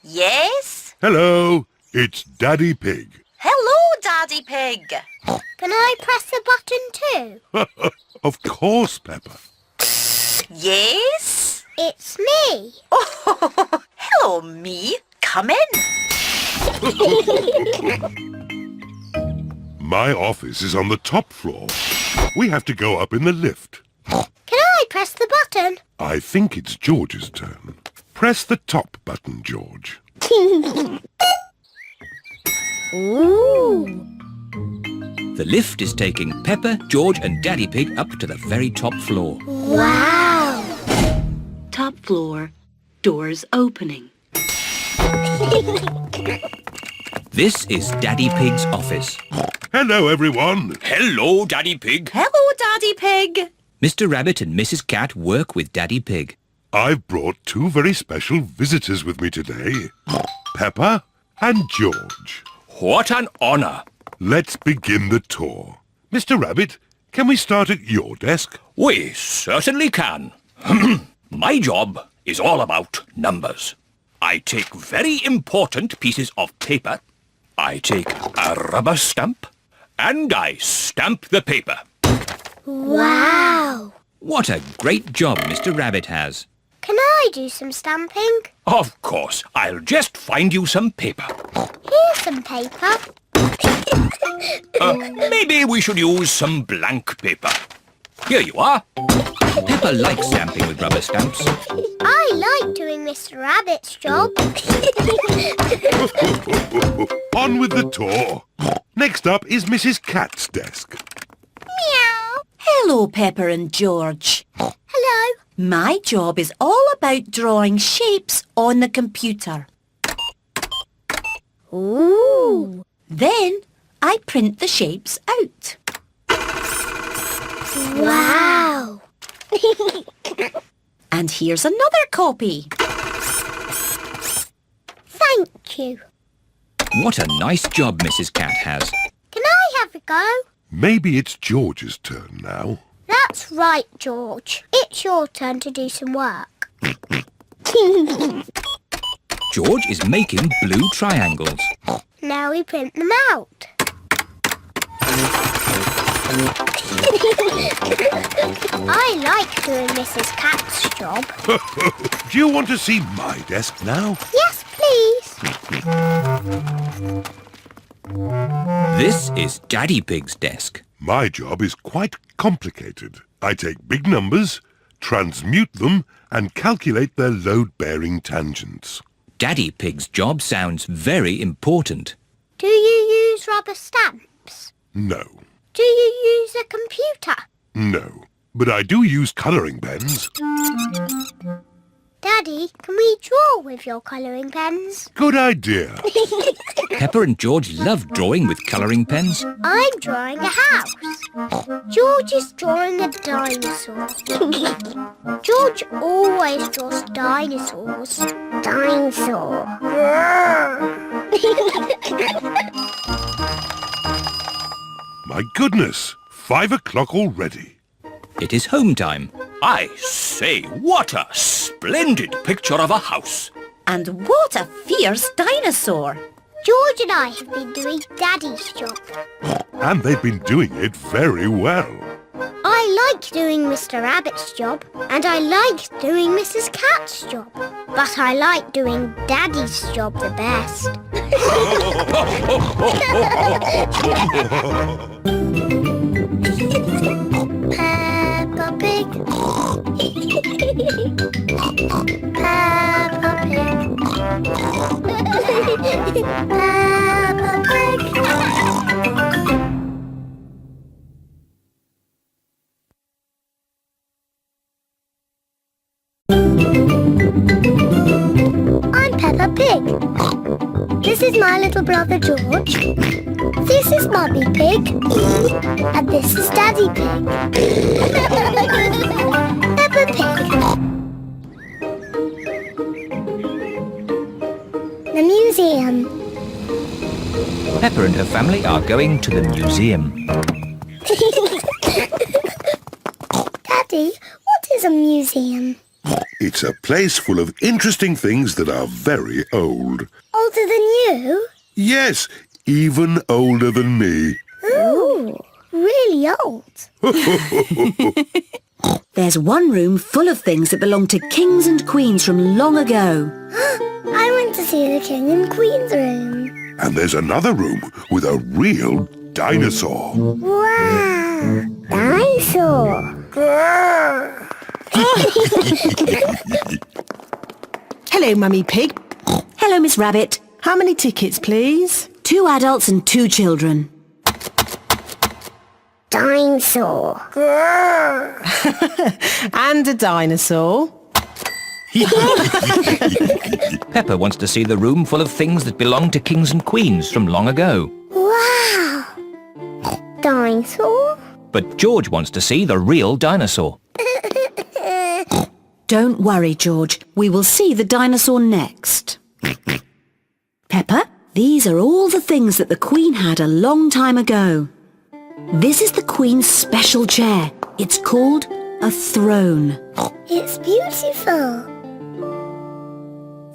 Yes? Hello, it's Daddy Pig. Hello, Daddy Pig. Can I press the button too? Of course, Peppa. Yes? It's me. Oh, hello, me. Come in. My office is on the top floor. We have to go up in the lift. Can I press the button? I think it's George's turn. Press the top button, George. Ooh. The lift is taking Peppa, George and Daddy Pig up to the very top floor. Wow. Top floor, doors opening. This is Daddy Pig's office. Hello, everyone. Hello, Daddy Pig. Hello, Daddy Pig. Mr. Rabbit and Mrs. Cat work with Daddy Pig. I've brought two very special visitors with me today. Peppa and George. What an honour. Let's begin the tour. Mr. Rabbit, can we start at your desk? We certainly can. My job is all about numbers. I take very important pieces of paper. I take a rubber stamp and I stamp the paper. Wow. What a great job Mr. Rabbit has. Can I do some stamping? Of course, I'll just find you some paper. Here's some paper. Maybe we should use some blank paper. Here you are. Peppa likes stamping with rubber stamps. I like doing Mr. Rabbit's job. On with the tour. Next up is Mrs. Cat's desk. Meow. Hello, Peppa and George. Hello. My job is all about drawing shapes on the computer. Ooh. Then I print the shapes out. Wow. And here's another copy. Thank you. What a nice job Mrs. Cat has. Can I have a go? Maybe it's George's turn now. That's right, George. It's your turn to do some work. George is making blue triangles. Now we print them out. I like doing Mrs. Cat's job. Do you want to see my desk now? Yes, please. This is Daddy Pig's desk. My job is quite complicated. I take big numbers, transmute them, and calculate their load-bearing tangents. Daddy Pig's job sounds very important. Do you use rubber stamps? No. Do you use a computer? No. But I do use colouring pens. Daddy, can we draw with your colouring pens? Good idea. Peppa and George love drawing with colouring pens. I'm drawing a house. George is drawing a dinosaur. George always draws dinosaurs. Dinosaur. My goodness, 5 o'clock already. It is home time. I say, what a splendid picture of a house. And what a fierce dinosaur. George and I have been doing Daddy's job. And they've been doing it very well. I like doing Mr. Rabbit's job, and I like doing Mrs. Cat's job. But I like doing Daddy's job the best. Peppa Pig. Peppa Pig. Peppa Pig. I'm Peppa Pig. This is my little brother George. This is Mummy Pig. And this is Daddy Pig. Peppa Pig. The museum. Peppa and her family are going to the museum. Daddy, what is a museum? It's It's a place full of interesting things that are very old. Older than you? Yes, even older than me. Ooh, really old. There's one room full of things that belong to kings and queens from long ago. I want to see the King and Queen's room. And there's another room with a real dinosaur. Wow! Dinosaur! Grrr. Hello, Mummy Pig. Hello, Miss Rabbit. How many tickets, please? 2 adults and 2 children. Dinosaur! Grrr. And a dinosaur. Peppa wants to see the room full of things that belong to kings and queens from long ago. Wow! Dinosaur? But George wants to see the real dinosaur. Don't worry, George. We will see the dinosaur next. Peppa, these are all the things that the Queen had a long time ago. This is the Queen's special chair. It's called a throne. It's beautiful.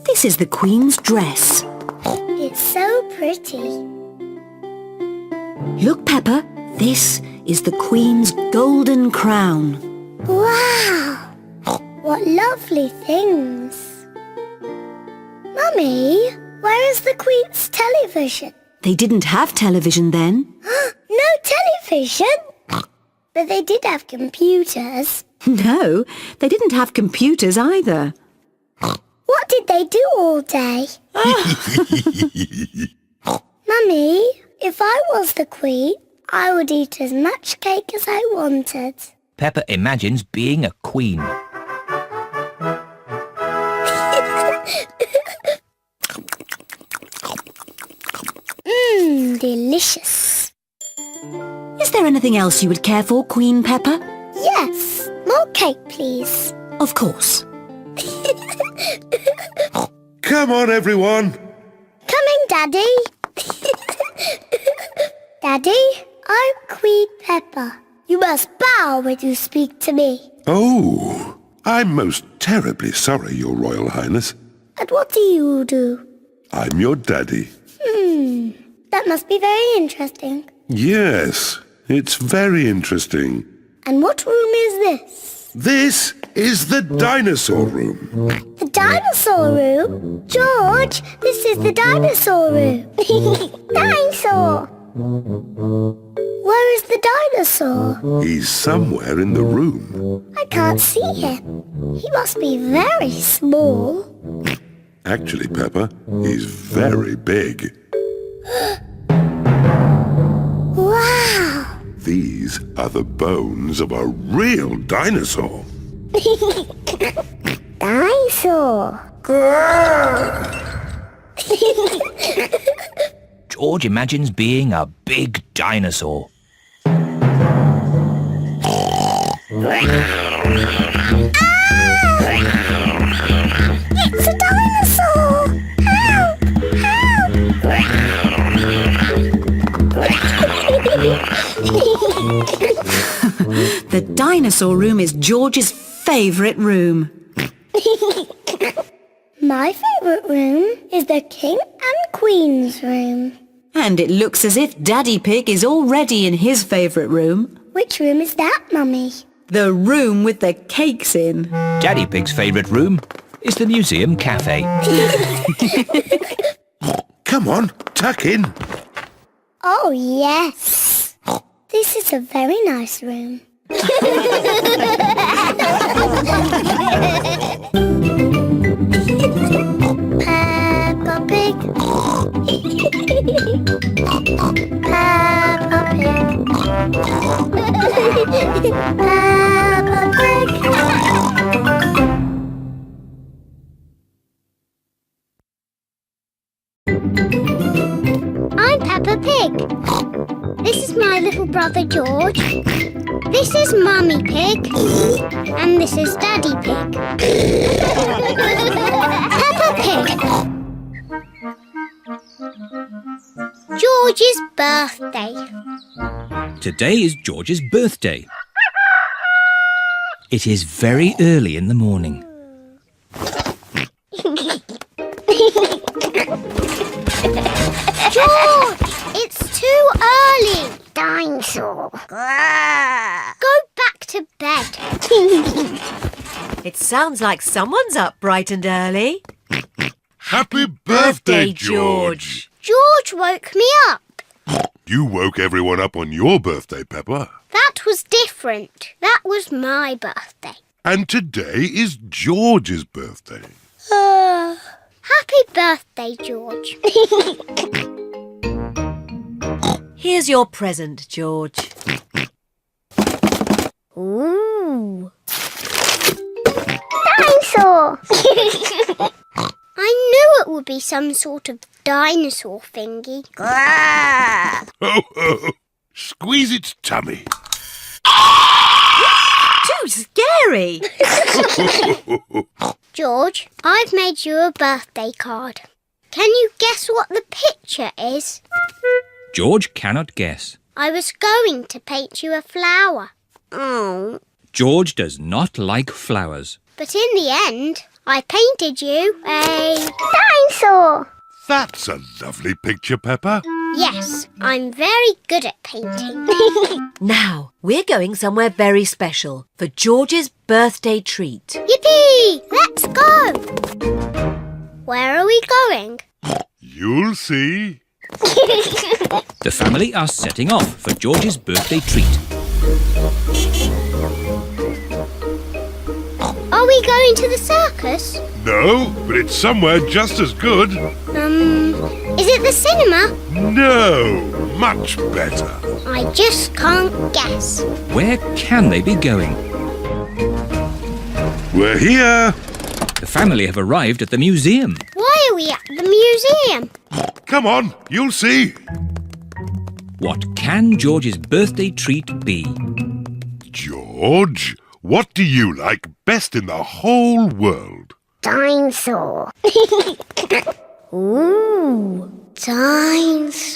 This is the Queen's dress. It's so pretty. Look, Peppa, this is the Queen's golden crown. Wow! What lovely things. Mummy, where is the Queen's television? They didn't have television then. No television? But they did have computers. No, they didn't have computers either. What did they do all day? Mummy, if I was the Queen, I would eat as much cake as I wanted. Peppa imagines being a queen. Delicious. Is there anything else you would care for, Queen Peppa? Yes, more cake, please. Of course. Come on, everyone. Coming, Daddy. Daddy, I'm Queen Peppa. You must bow when you speak to me. Oh, I'm most terribly sorry, Your Royal Highness. And what do you do? I'm your daddy. That must be very interesting. Yes, it's very interesting. And what room is this? This is the dinosaur room. The dinosaur room? George, this is the dinosaur room. Dinosaur! Where is the dinosaur? He's somewhere in the room. I can't see him. He must be very small. Actually, Peppa, he's very big. Wow! These are the bones of a real dinosaur. Dinosaur! George imagines being a big dinosaur. It's a dinosaur! Help! The dinosaur room is George's favourite room. My favourite room is the King and Queen's room. And it looks as if Daddy Pig is already in his favourite room. Which room is that, Mummy? The room with the cakes in. Daddy Pig's favourite room is the museum cafe. Come on, tuck in. Oh, yes. This is a very nice room. Peppa Pig. Peppa Pig. Peppa Pig. I'm Peppa Pig. This is my little brother George. This is Mummy Pig. And this is Daddy Pig. Peppa Pig. George's birthday. Today is George's birthday. It is very early in the morning. Dinosaur. Go back to bed. It sounds like someone's up bright and early. Happy birthday, George! George woke me up. You woke everyone up on your birthday, Peppa. That was different. That was my birthday. And today is George's birthday. Happy birthday, George. Here's your present, George. Ooh. Dinosaur! I knew it would be some sort of dinosaur thingy. Ho, ho! Squeeze its tummy. Too scary! George, I've made you a birthday card. Can you guess what the picture is? George cannot guess. I was going to paint you a flower. Oh. George does not like flowers. But in the end, I painted you a dinosaur. That's a lovely picture, Peppa. Yes, I'm very good at painting. Now, we're going somewhere very special for George's birthday treat. Yippee! Let's go! Where are we going? You'll see. The family are setting off for George's birthday treat. Are we going to the circus? No, but it's somewhere just as good. Is it the cinema? No, much better. I just can't guess. Where can they be going? We're here. The family have arrived at the museum. Why are we at the museum? Come on, you'll see. What can George's birthday treat be? George, what do you like best in the whole world? Dinosaur. Ooh, dinosaur.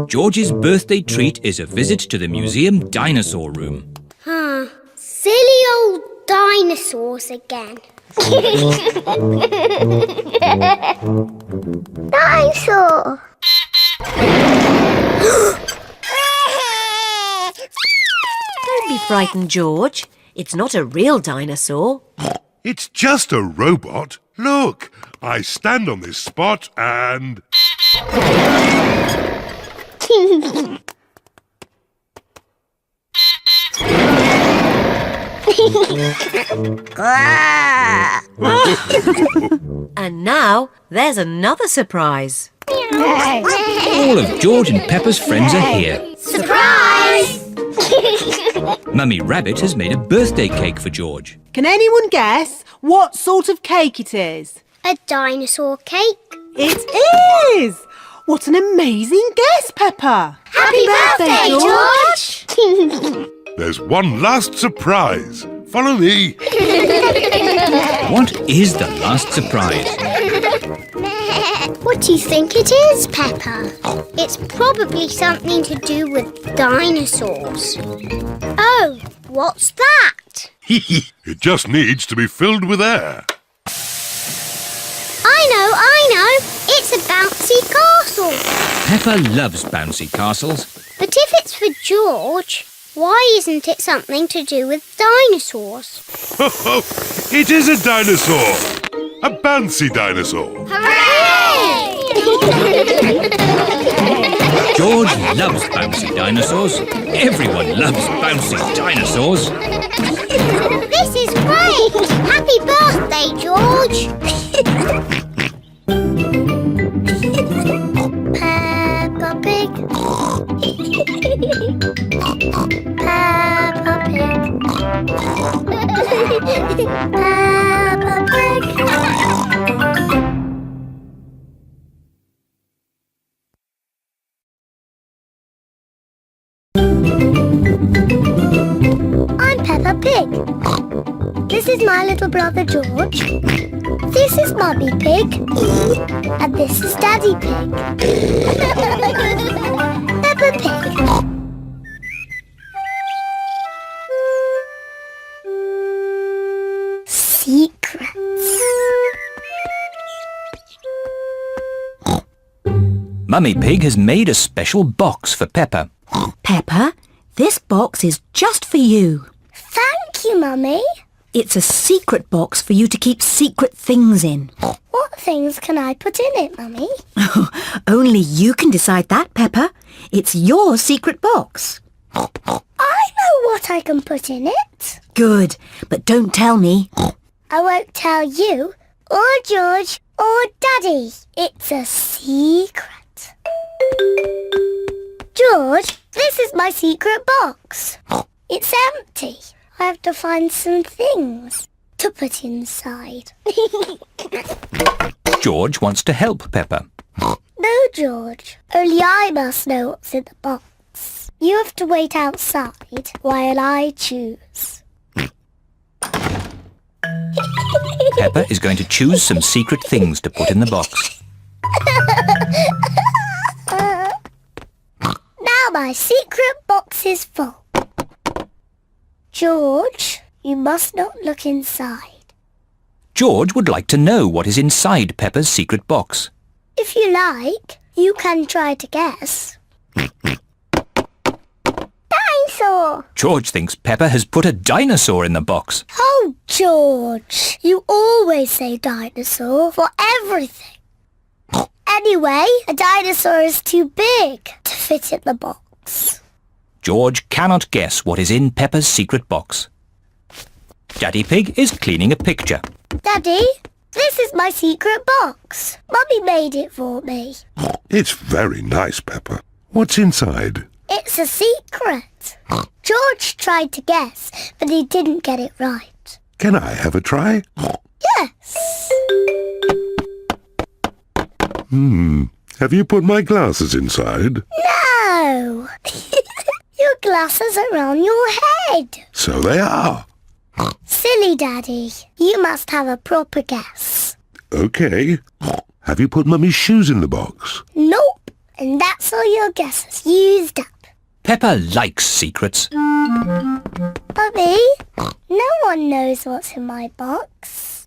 George's birthday treat is a visit to the museum dinosaur room. Silly old dinosaurs again. Dinosaur. Don't be frightened, George. It's not a real dinosaur. It's just a robot. Look, I stand on this spot and... And now, there's another surprise. All of George and Peppa's friends are here. Surprise! Mummy Rabbit has made a birthday cake for George. Can anyone guess what sort of cake it is? A dinosaur cake. It is! What an amazing guess, Peppa! Happy birthday, George! There's one last surprise. Follow me. What is the last surprise? What do you think it is, Peppa? It's probably something to do with dinosaurs. Oh, what's that? It just needs to be filled with air. I know! It's a bouncy castle. Peppa loves bouncy castles. But if it's for George, why isn't it something to do with dinosaurs? It is a dinosaur. A bouncy dinosaur. Hooray! George loves bouncy dinosaurs. Everyone loves bouncy dinosaurs. This is great! Happy birthday, George! Peppa Pig. Peppa Pig. Peppa Pig. I'm Peppa Pig. This is my little brother George. This is Mummy Pig. And this is Daddy Pig. Peppa Pig. Secrets. Mummy Pig has made a special box for Peppa. Peppa, this box is just for you. Thank you, Mummy. It's a secret box for you to keep secret things in. What things can I put in it, Mummy? Only you can decide that, Peppa. It's your secret box. I know what I can put in it. Good, but don't tell me. I won't tell you, or George, or Daddy. It's a secret. George, this is my secret box. It's empty. I have to find some things to put inside. George wants to help Peppa. No, George. Only I must know what's in the box. You have to wait outside while I choose. Peppa is going to choose some secret things to put in the box. Now my secret box is full. George, you must not look inside. George would like to know what is inside Peppa's secret box. If you like, you can try to guess. Dinosaur! George thinks Peppa has put a dinosaur in the box. Oh, George, you always say dinosaur for everything. Anyway, a dinosaur is too big to fit in the box. George cannot guess what is in Peppa's secret box. Daddy Pig is cleaning a picture. Daddy, this is my secret box. Mummy made it for me. It's very nice, Peppa. What's inside? It's a secret. George tried to guess, but he didn't get it right. Can I have a try? Yes. Have you put my glasses inside? No. Your glasses are on your head. So they are. Silly Daddy. You must have a proper guess. OK. Have you put Mummy's shoes in the box? Nope. And that's all your guesses used up. Peppa likes secrets. Mummy, no one knows what's in my box.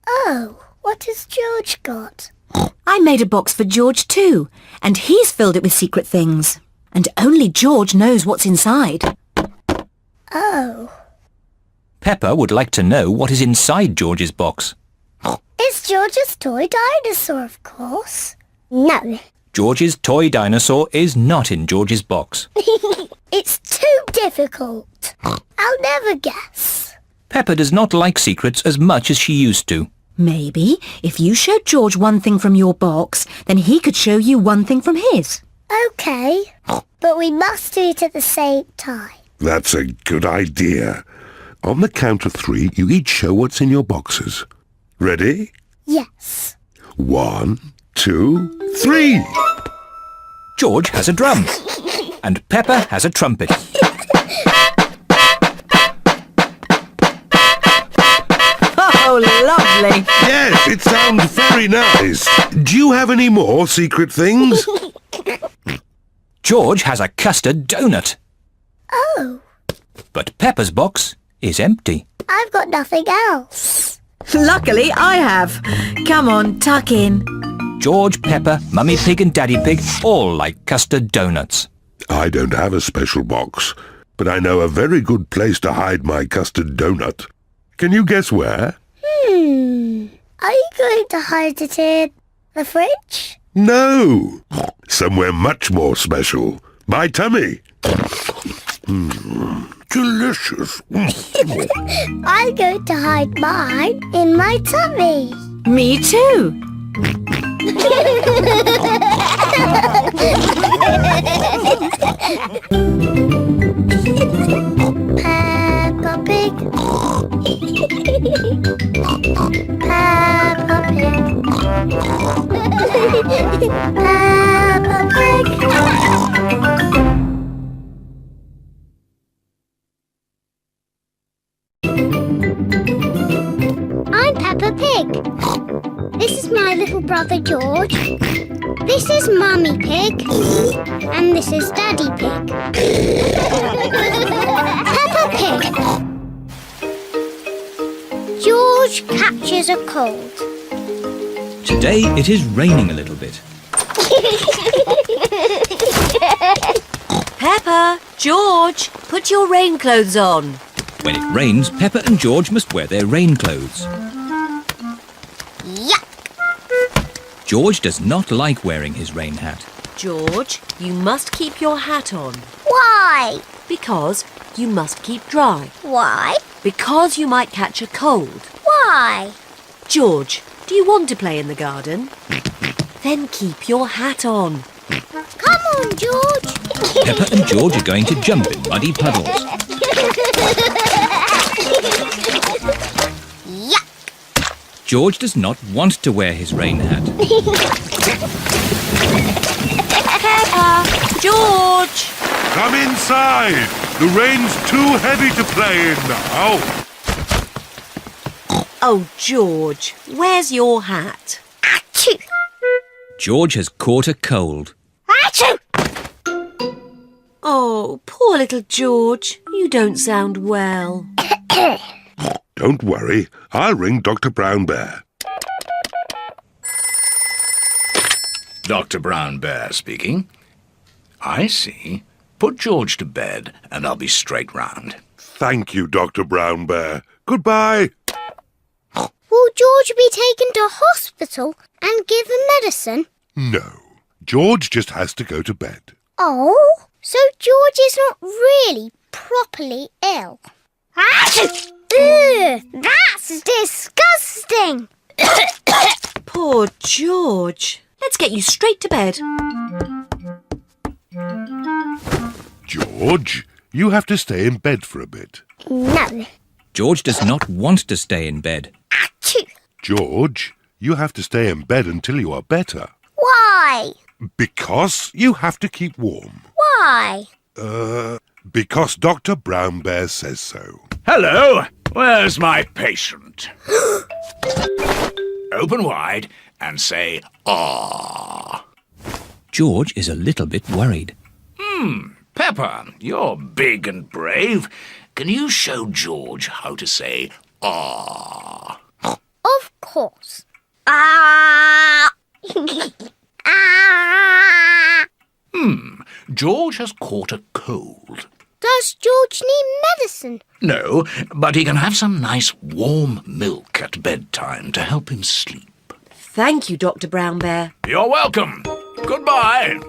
Oh, what has George got? I made a box for George too, and he's filled it with secret things. And only George knows what's inside. Oh. Peppa would like to know what is inside George's box. It's George's toy dinosaur, of course. No. George's toy dinosaur is not in George's box. It's too difficult. I'll never guess. Peppa does not like secrets as much as she used to. Maybe if you showed George one thing from your box, then he could show you one thing from his. OK, but we must do it at the same time. That's a good idea. On the count of 3, you each show what's in your boxes. Ready? Yes. 1, 2, 3! George has a drum, and Peppa has a trumpet. Oh, lovely. Yes, it sounds very nice. Do you have any more secret things? George has a custard donut, Oh, but Peppa's box is empty. I've got nothing else. Luckily, I have. Come on, tuck in. George, Peppa, Mummy Pig and Daddy Pig all like custard donuts. I don't have a special box, but I know a very good place to hide my custard donut. Can you guess where? Are you going to hide it in the fridge? No! Somewhere much more special. My tummy. Delicious. I'm going to hide mine in my tummy. Me too. Peppa Pig. Peppa Pig. Peppa Pig. I'm Peppa Pig. This is my little brother George. This is Mummy Pig. And this is Daddy Pig. Peppa Pig. George catches a cold. Today it is raining a little bit. Peppa, George, put your rain clothes on. When it rains, Peppa and George must wear their rain clothes. Yuck! George does not like wearing his rain hat. George, you must keep your hat on. Why? Because you must keep dry. Why? Because you might catch a cold. Why? George, do you want to play in the garden? Then keep your hat on. Come on, George. Peppa and George are going to jump in muddy puddles. Yuck! George does not want to wear his rain hat. Peppa, George! Come inside! The rain's too heavy to play in now. Oh, George, where's your hat? Achoo! George has caught a cold. Achoo! Oh, poor little George. You don't sound well. Don't worry, I'll ring Dr. Brown Bear. Dr. Brown Bear speaking. I see. Put George to bed and I'll be straight round. Thank you, Dr. Brown Bear. Goodbye. Will George be taken to hospital and given medicine? No, George just has to go to bed. Oh, so George is not really properly ill. Achoo! Ugh, that's disgusting! Poor George. Let's get you straight to bed. George, you have to stay in bed for a bit. No. George does not want to stay in bed. Achoo! George, you have to stay in bed until you are better. Why? Because you have to keep warm. Why? Because Dr. Brown Bear says so. Hello, where's my patient? Open wide and say, "Ah." George is a little bit worried. Peppa, you're big and brave. Can you show George how to say, "Ah"? Of course. Ah! Ah! George has caught a cold. Does George need medicine? No, but he can have some nice warm milk at bedtime to help him sleep. Thank you, Dr. Brown Bear. You're welcome. Goodbye.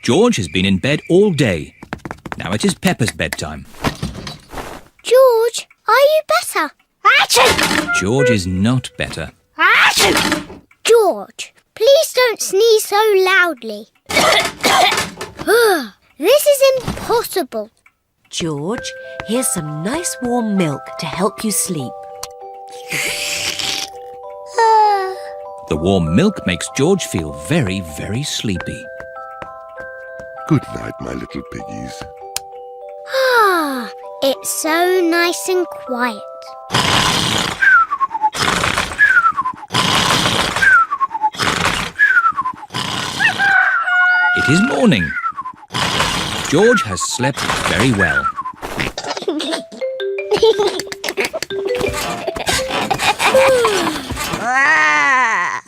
George has been in bed all day. Now it is Peppa's bedtime. George, are you better? Achoo! George is not better. Achoo! George, please don't sneeze so loudly. This is impossible. George, here's some nice warm milk to help you sleep. The warm milk makes George feel very, very sleepy. Good night, my little piggies. Ah, it's so nice and quiet. It is morning. George has slept very well.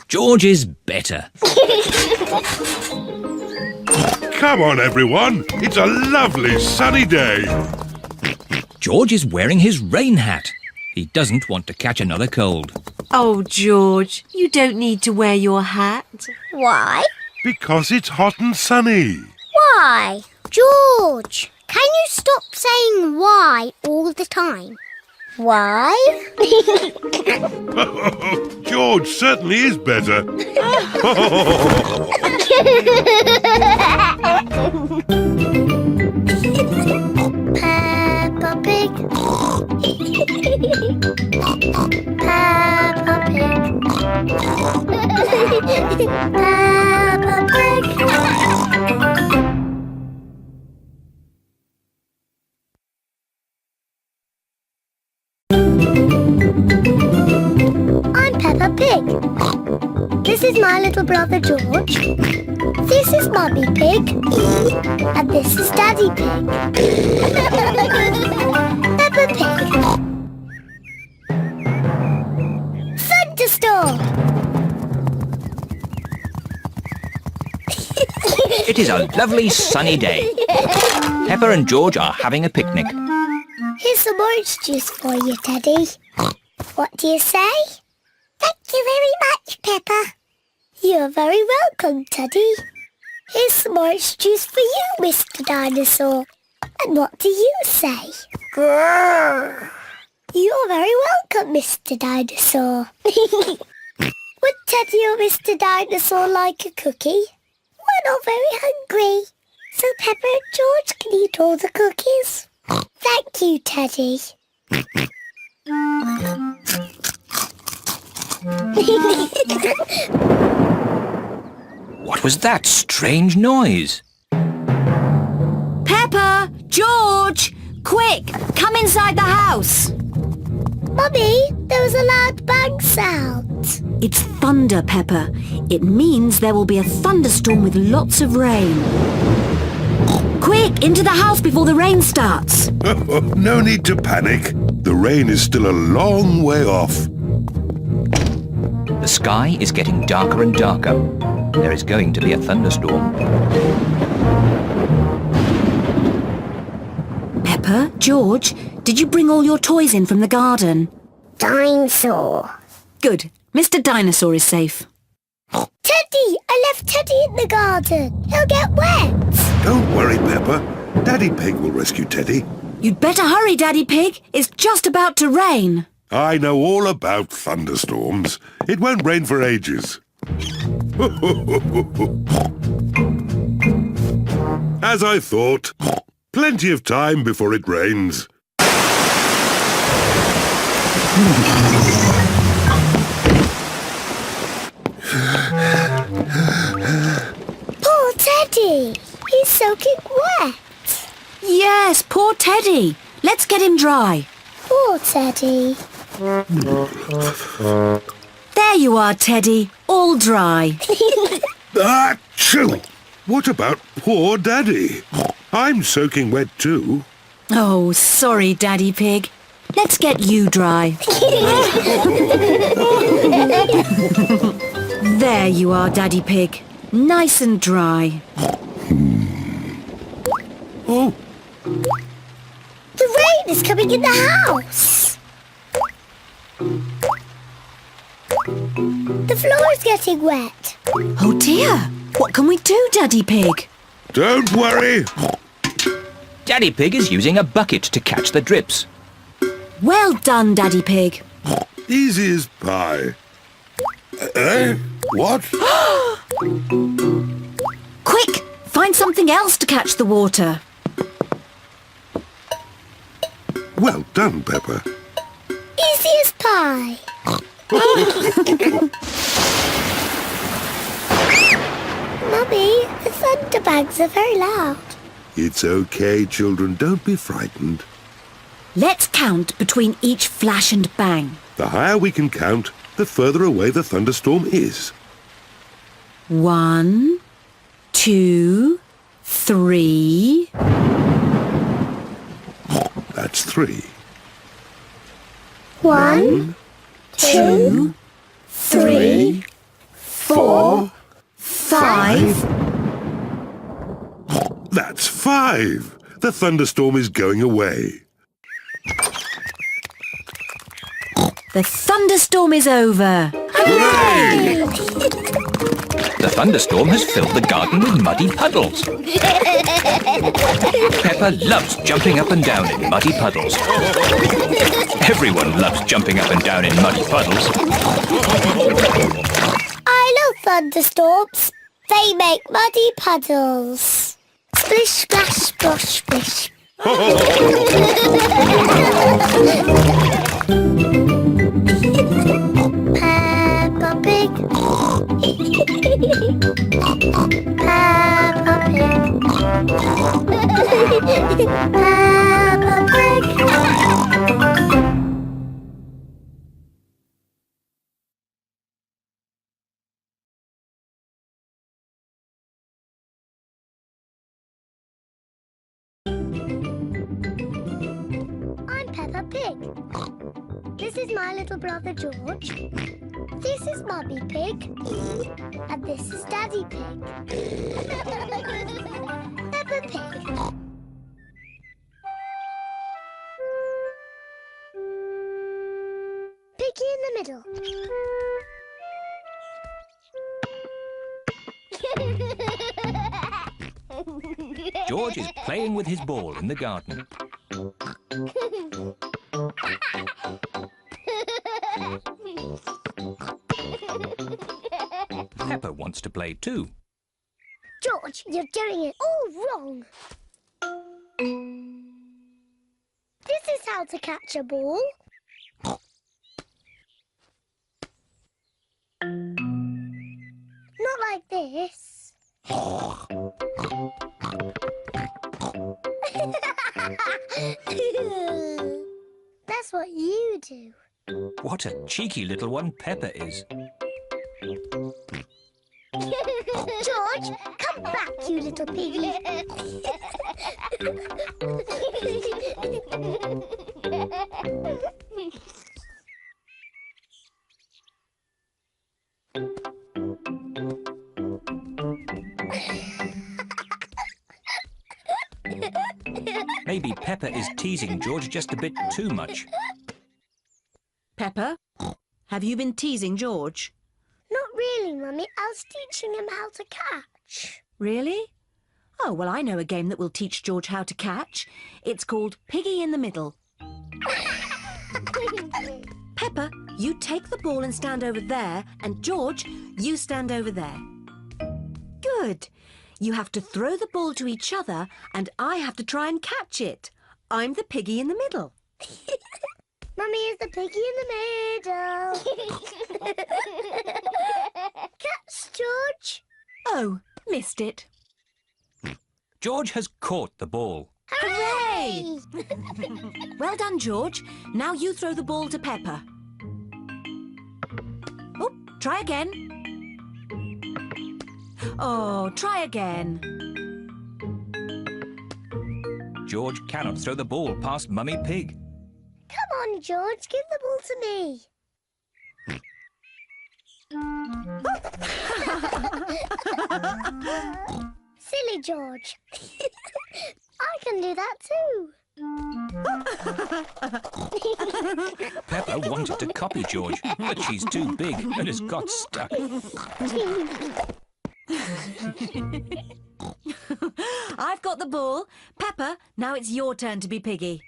George is better. Come on, everyone. It's a lovely sunny day. George is wearing his rain hat. He doesn't want to catch another cold. Oh, George, you don't need to wear your hat. Why? Because it's hot and sunny. Why? George, can you stop saying why all the time? Why? George certainly is better. Peppa Pig. Peppa Pig. Peppa Pig. I'm Peppa Pig. This is my little brother George. This is Mummy Pig. And this is Daddy Pig. Peppa Pig. Thunderstorm. It is a lovely sunny day. Peppa and George are having a picnic. Here's some orange juice for you, Teddy. What do you say? Thank you very much, Peppa. You're very welcome, Teddy. Here's some orange juice for you, Mr. Dinosaur. And what do you say? Grrr. You're very welcome, Mr. Dinosaur. Would Teddy or Mr. Dinosaur like a cookie? We're not very hungry, so Peppa and George can eat all the cookies. Thank you, Teddy. What was that strange noise? Peppa! George! Quick! Come inside the house! Mummy, there was a loud bang sound. It's thunder, Peppa. It means there will be a thunderstorm with lots of rain. Quick! Into the house before the rain starts! No need to panic. The rain is still a long way off. The sky is getting darker and darker. There is going to be a thunderstorm. Peppa, George, did you bring all your toys in from the garden? Dinosaur. Good. Mr. Dinosaur is safe. Teddy! I left Teddy in the garden. He'll get wet. Don't worry, Peppa. Daddy Pig will rescue Teddy. You'd better hurry, Daddy Pig. It's just about to rain. I know all about thunderstorms. It won't rain for ages. As I thought. Plenty of time before it rains. Poor Teddy. He's soaking wet. Yes, poor Teddy. Let's get him dry. Poor Teddy. There you are, Teddy. All dry. Achoo! What about poor Daddy? I'm soaking wet too. Oh, sorry, Daddy Pig. Let's get you dry. There you are, Daddy Pig. Nice and dry. Oh, The rain is coming in the house. The floor is getting wet. Oh dear. What can we do, Daddy Pig? don't worry. Daddy Pig is using a bucket to catch the drips. Well done, Daddy Pig. Easy as pie. What? Quick, find something else to catch the water. Well done, Peppa. Easy as pie. Mummy, the thunder bangs are very loud. It's okay, children. Don't be frightened. Let's count between each flash and bang. The higher we can count, the further away the thunderstorm is. 1, 2, 3. That's 3. 1, 2, 3, 4, 5. That's 5. The thunderstorm is going away. The thunderstorm is over. Hooray! The thunderstorm has filled the garden with muddy puddles. Peppa loves jumping up and down in muddy puddles. Everyone loves jumping up and down in muddy puddles. I love thunderstorms. They make muddy puddles. Splish, splash, splosh, splish. Peppa Pig. Peppa Pig. Peppa Pig. I'm Peppa Pig. This is my little brother George. This is Mummy Pig. And this is Daddy Pig. Peppa Pig. Piggy in the middle. George is playing with his ball in the garden. Peppa wants to play too. George, you're doing it all wrong. This is how to catch a ball. Not like this. That's what you do. What a cheeky little one Peppa is. George, come back, you little piggy. Maybe Peppa is teasing George just a bit too much. Peppa, have you been teasing George? Not really, Mummy. I was teaching him how to catch. Really? Oh, well, I know a game that will teach George how to catch. It's called Piggy in the Middle. Peppa, you take the ball and stand over there, and George, you stand over there. Good. You have to throw the ball to each other, and I have to try and catch it. I'm the piggy in the middle. Mummy is the piggy in the middle. Catch, George. Oh, missed it. George has caught the ball. Hooray! Well done, George. Now you throw the ball to Peppa. Oh, try again. Oh, try again. George cannot throw the ball past Mummy Pig. Come on, George. Give the ball to me. Silly George. I can do that too. Peppa wanted to copy George, but she's too big and has got stuck. I've got the ball. Peppa, now it's your turn to be piggy.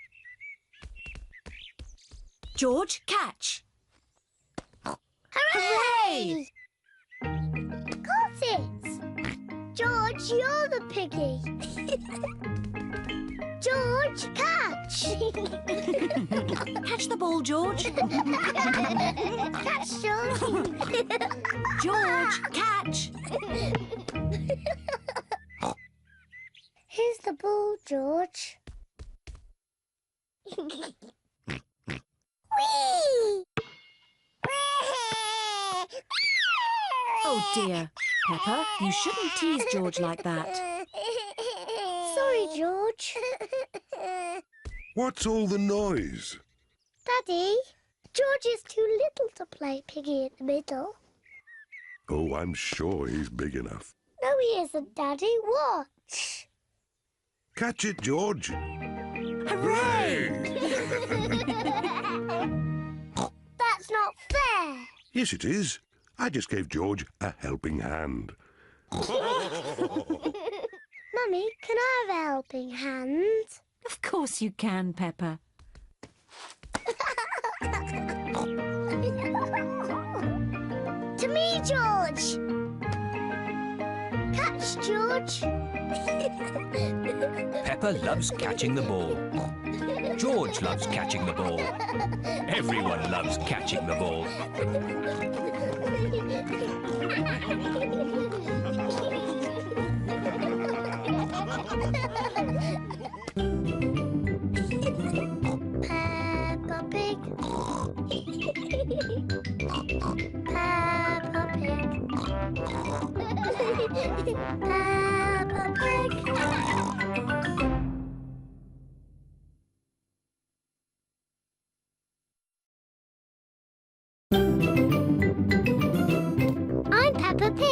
George, catch. Hooray! Got it! George, you're the piggy. George, catch! Catch the ball, George. Catch, George. George, catch. Here's the ball, George. Whee! Oh dear. Peppa, you shouldn't tease George like that. Sorry, George. What's all the noise? Daddy, George is too little to play piggy in the middle. Oh, I'm sure he's big enough. No, he isn't, Daddy. Watch. Catch it, George. Hooray! That's not fair. Yes, it is. I just gave George a helping hand. Mummy, can I have a helping hand? Of course you can, Peppa. To me, George. Catch, George. Peppa loves catching the ball. George loves catching the ball. Everyone loves catching the ball. Peppa Pig. Peppa Pig. Peppa Pig.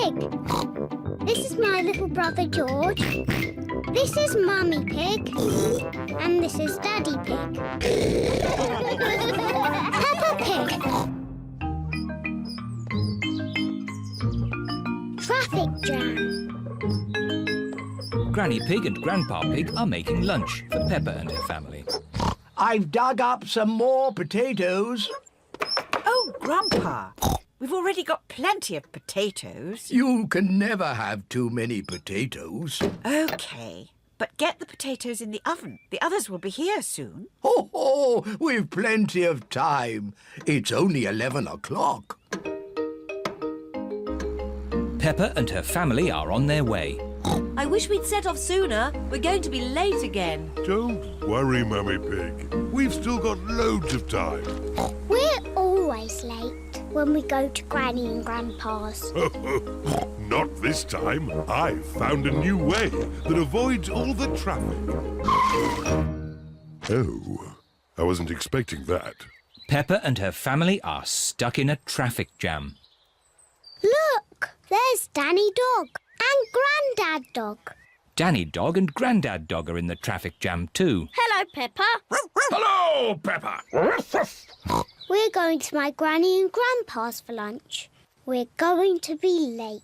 Pig. This is my little brother George. This is Mummy Pig. And this is Daddy Pig. Peppa Pig. Traffic jam. Granny Pig and Grandpa Pig are making lunch for Peppa and her family. I've dug up some more potatoes. Oh, Grandpa, we've already got plenty of potatoes. You can never have too many potatoes. OK, but get the potatoes in the oven. The others will be here soon. Ho, we've plenty of time. It's only 11 o'clock. Peppa and her family are on their way. I wish we'd set off sooner. We're going to be late again. Don't worry, Mummy Pig. We've still got loads of time. We're always late when we go to Granny and Grandpa's. Not this time. I've found a new way that avoids all the traffic. Oh, I wasn't expecting that. Peppa and her family are stuck in a traffic jam. Look, there's Danny Dog and Grandad Dog. Danny Dog and Grandad Dog are in the traffic jam too. Hello, Peppa. Hello, Peppa. We're going to my Granny and Grandpa's for lunch. We're going to be late.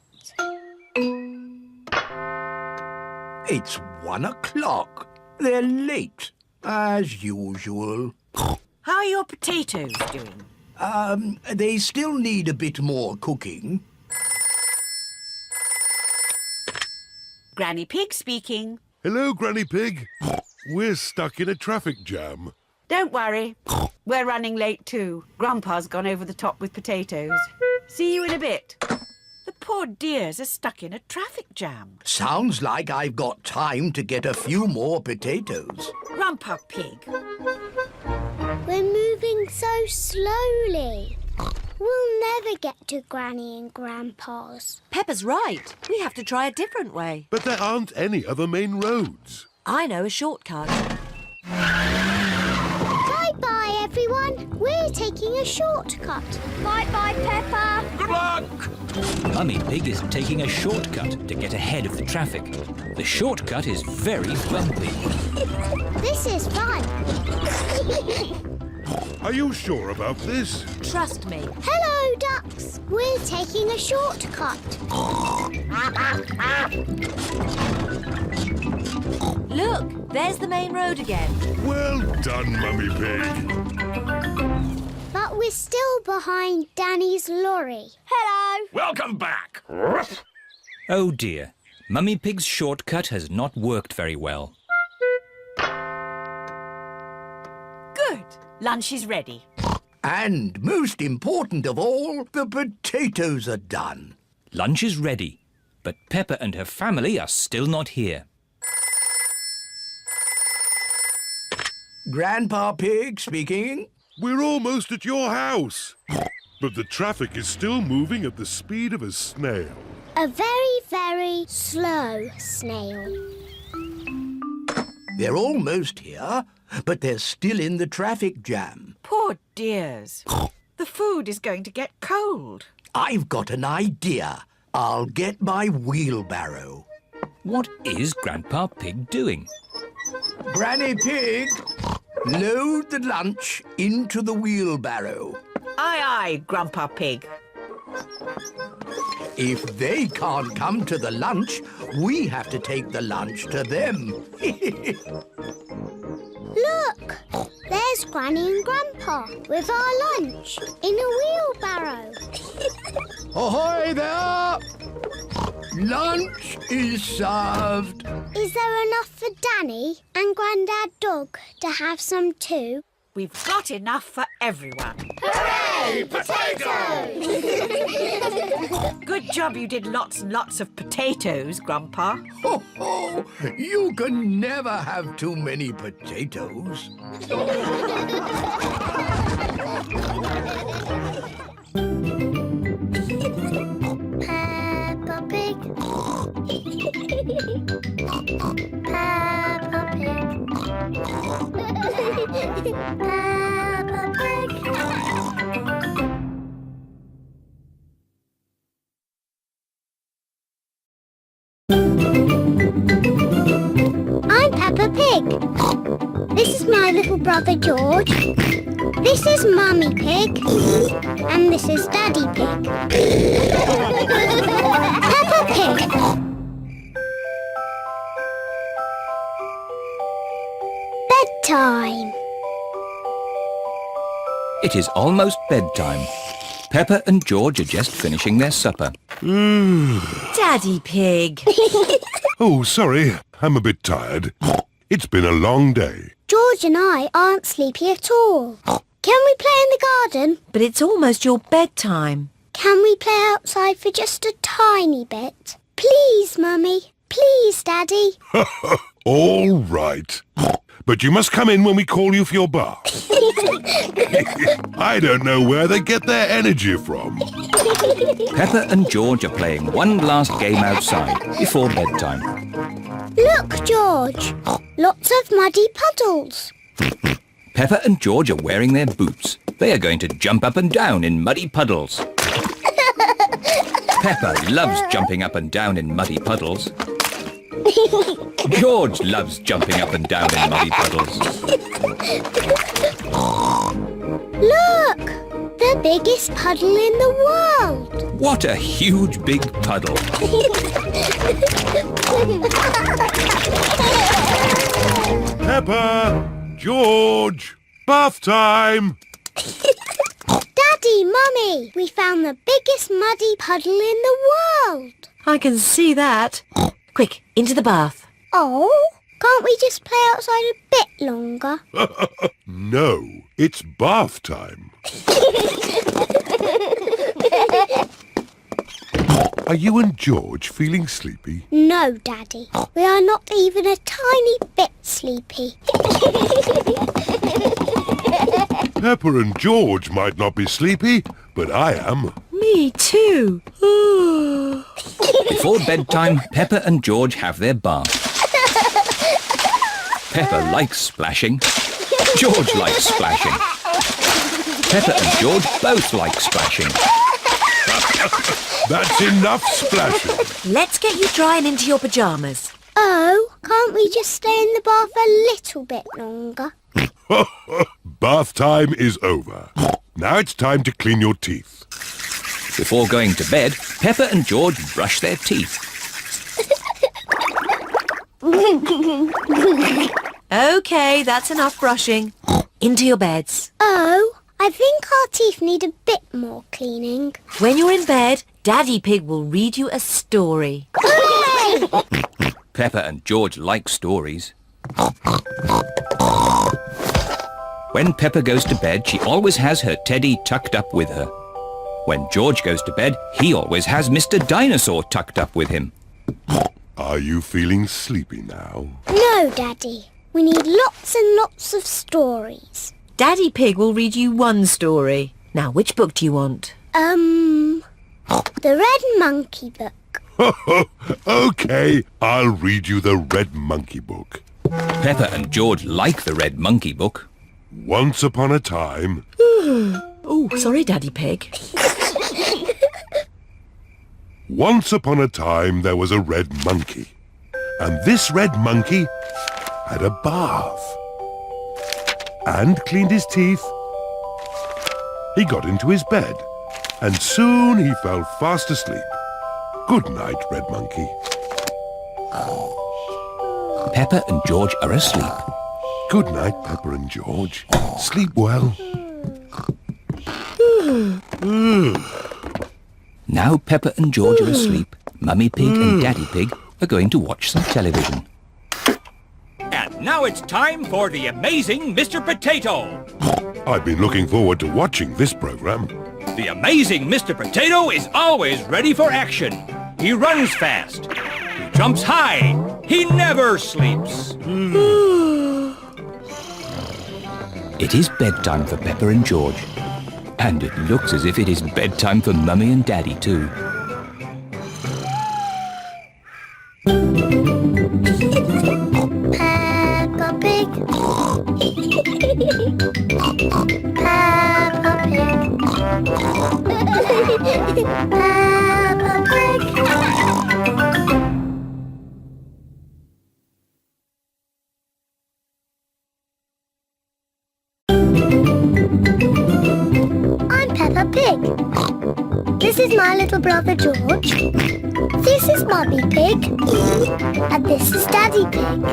It's 1 o'clock. They're late, as usual. How are your potatoes doing? They still need a bit more cooking. Granny Pig speaking. Hello, Granny Pig. We're stuck in a traffic jam. Don't worry, we're running late too. Grandpa's gone over the top with potatoes. See you in a bit. The poor dears are stuck in a traffic jam. Sounds like I've got time to get a few more potatoes. Grandpa Pig. We're moving so slowly. We'll never get to Granny and Grandpa's. Peppa's right. We have to try a different way. But there aren't any other main roads. I know a shortcut. Bye-bye, everyone. We're taking a shortcut. Bye-bye, Peppa. Good luck. Mummy Pig is taking a shortcut to get ahead of the traffic. The shortcut is very bumpy. This is fun. Are you sure about this? Trust me. Hello, ducks. We're taking a shortcut. Look, there's the main road again. Well done, Mummy Pig. But we're still behind Danny's lorry. Hello. Welcome back. Oh dear, Mummy Pig's shortcut has not worked very well. Good. Lunch is ready. And most important of all, the potatoes are done. Lunch is ready, but Peppa and her family are still not here. Grandpa Pig speaking. We're almost at your house. But the traffic is still moving at the speed of a snail. A very, very slow snail. They're almost here, but they're still in the traffic jam. Poor dears. The food is going to get cold. I've got an idea. I'll get my wheelbarrow. What is Grandpa Pig doing? Granny Pig, load the lunch into the wheelbarrow. Aye, aye, Grandpa Pig. If they can't come to the lunch, we have to take the lunch to them. Look, there's Granny and Grandpa with our lunch in a wheelbarrow. Ahoy there! Lunch is served. Is there enough for Danny and Grandad Dog to have some too? We've got enough for everyone. Hooray! Potatoes! Good job you did lots and lots of potatoes, Grandpa. Ho, ho! You can never have too many potatoes. Peppa Pig. Peppa Pig. Peppa Pig. Brother George. This is Mummy Pig. And this is Daddy Pig. Peppa Pig. Bedtime. It is almost bedtime. Peppa and George are just finishing their supper. Daddy Pig. Oh, sorry. I'm a bit tired. It's been a long day. George and I aren't sleepy at all. Can we play in the garden? But it's almost your bedtime. Can we play outside for just a tiny bit? Please, Mummy. Please, Daddy. All right. But you must come in when we call you for your bath. I don't know where they get their energy from. Peppa and George are playing one last game outside before bedtime. Look, George. Lots of muddy puddles. Peppa and George are wearing their boots. They are going to jump up and down in muddy puddles. Peppa loves jumping up and down in muddy puddles. George loves jumping up and down in muddy puddles. Look! The biggest puddle in the world. What a huge big puddle. Peppa! George! Bath time! Daddy, Mummy, we found the biggest muddy puddle in the world. I can see that. Quick, into the bath. Oh, can't we just play outside a bit longer? No, it's bath time. Are you and George feeling sleepy? No, Daddy. We are not even a tiny bit sleepy. Peppa and George might not be sleepy, but I am. Me too. Before bedtime, Peppa and George have their bath. Peppa likes splashing. George likes splashing. Peppa and George both like splashing. That's enough splashing. Let's get you dry and into your pyjamas. Oh, can't we just stay in the bath a little bit longer? Bath time is over. Now it's time to clean your teeth. Before going to bed, Peppa and George brush their teeth. OK, that's enough brushing. Into your beds. Oh, I think our teeth need a bit more cleaning. When you're in bed, Daddy Pig will read you a story. Hooray! Peppa and George like stories. When Peppa goes to bed, she always has her teddy tucked up with her. When George goes to bed, he always has Mr. Dinosaur tucked up with him. Are you feeling sleepy now? No, Daddy. We need lots and lots of stories. Daddy Pig will read you one story. Now, which book do you want? The Red Monkey book. OK, I'll read you the Red Monkey book. Peppa and George like the Red Monkey book. Once upon a time... Oh, sorry, Daddy Pig. Once upon a time there was a red monkey. And this red monkey had a bath. And cleaned his teeth. He got into his bed. And soon he fell fast asleep. Good night, Red Monkey. Peppa and George are asleep. Good night, Peppa and George. Sleep well. Now Peppa and George are asleep. Mummy Pig and Daddy Pig are going to watch some television. And now it's time for the amazing Mr. Potato. I've been looking forward to watching this program. The amazing Mr. Potato is always ready for action. He runs fast. He jumps high. He never sleeps. It is bedtime for Peppa and George. And it looks as if it is bedtime for Mummy and Daddy too. Peppa Pig. Peppa Pig. Peppa Pig. is my little brother George. This is Mummy Pig. And this is Daddy Pig.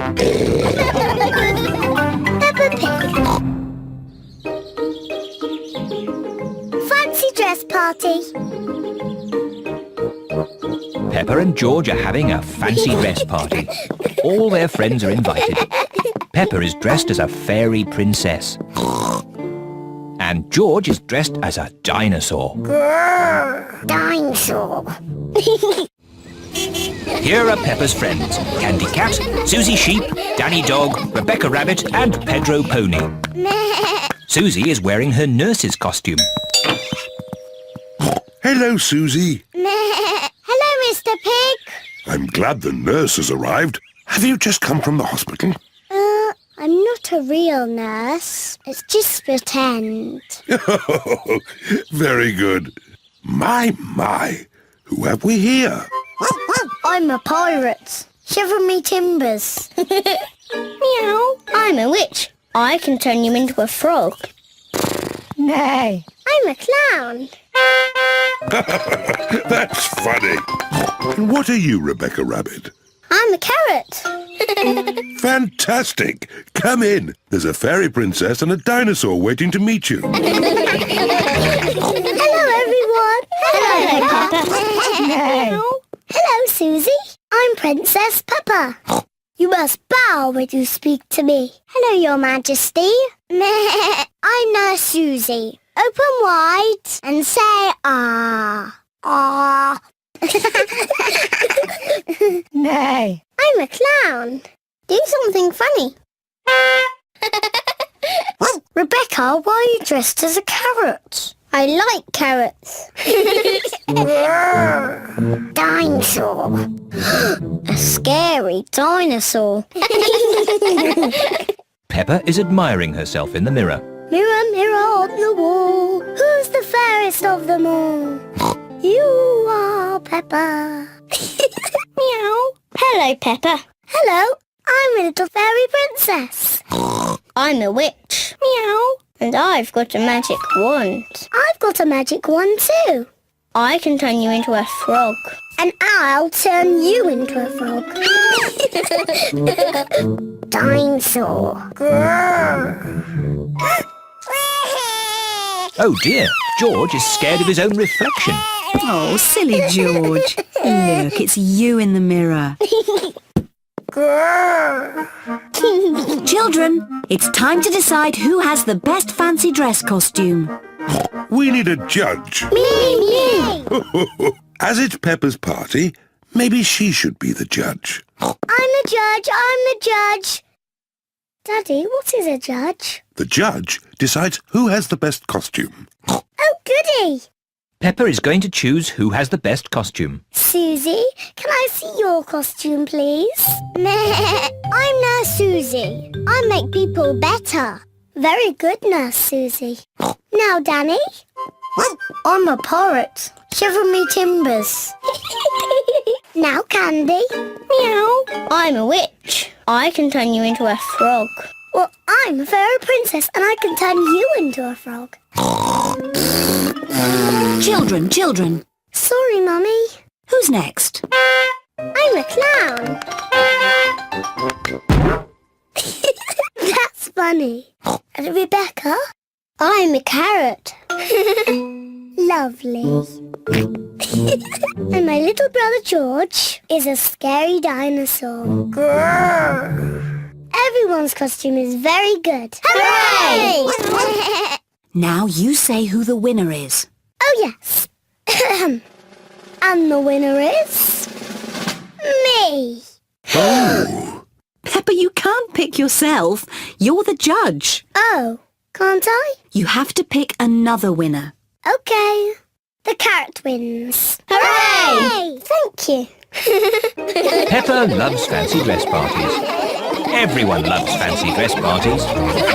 Peppa Pig. Fancy dress party. Peppa and George are having a fancy dress party. All their friends are invited. Peppa is dressed as a fairy princess. And George is dressed as a dinosaur. Grrr, dinosaur. Here are Peppa's friends. Candy Cat, Susie Sheep, Danny Dog, Rebecca Rabbit and Pedro Pony. Susie is wearing her nurse's costume. Hello, Susie. Hello, Mr. Pig. I'm glad the nurse has arrived. Have you just come from the hospital? I'm not a real nurse. It's just pretend. Very good. My. Who have we here? I'm a pirate. Shiver me timbers. Meow. I'm a witch. I can turn you into a frog. Nay. I'm a clown. That's funny. And what are you, Rebecca Rabbit? I'm a carrot. Fantastic! Come in. There's a fairy princess and a dinosaur waiting to meet you. Hello, everyone. Hello, Peppa. Hello, Susie. I'm Princess Peppa. You must bow when you speak to me. Hello, Your Majesty. I'm Nurse Susie. Open wide and say ah. Ah. Nay. I'm a clown. Do something funny. Rebecca, why are you dressed as a carrot? I like carrots. Dinosaur. A scary dinosaur. Peppa is admiring herself in the mirror. Mirror, mirror on the wall, who's the fairest of them all? You are Peppa. Meow. Hello, Peppa. Hello. I'm a little fairy princess. I'm a witch. Meow. And I've got a magic wand. I've got a magic wand too. I can turn you into a frog. And I'll turn you into a frog. Dinosaur. Oh dear, George is scared of his own reflection. Oh, silly George. Look, it's you in the mirror. Children, it's time to decide who has the best fancy dress costume. We need a judge. Me. As it's Peppa's party, maybe she should be the judge. I'm the judge. Daddy, what is a judge? The judge decides who has the best costume. Oh, goody. Peppa is going to choose who has the best costume. Susie, can I see your costume, please? I'm Nurse Susie. I make people better. Very good, Nurse Susie. Now, Danny. I'm a parrot. Shiver me timbers. Now, Candy. Meow. I'm a witch. I can turn you into a frog. Well, I'm a fairy princess and I can turn you into a frog. Children. Sorry, Mummy. Who's next? I'm a clown. That's funny. And Rebecca? I'm a carrot. Lovely. And my little brother George is a scary dinosaur. Grrr. Everyone's costume is very good. Hooray! Now you say who the winner is. Oh, yes. And the winner is... me. Oh! Peppa, you can't pick yourself. You're the judge. Oh, can't I? You have to pick another winner. Okay. The carrot wins. Hooray! Thank you. Peppa loves fancy dress parties. Everyone loves fancy dress parties.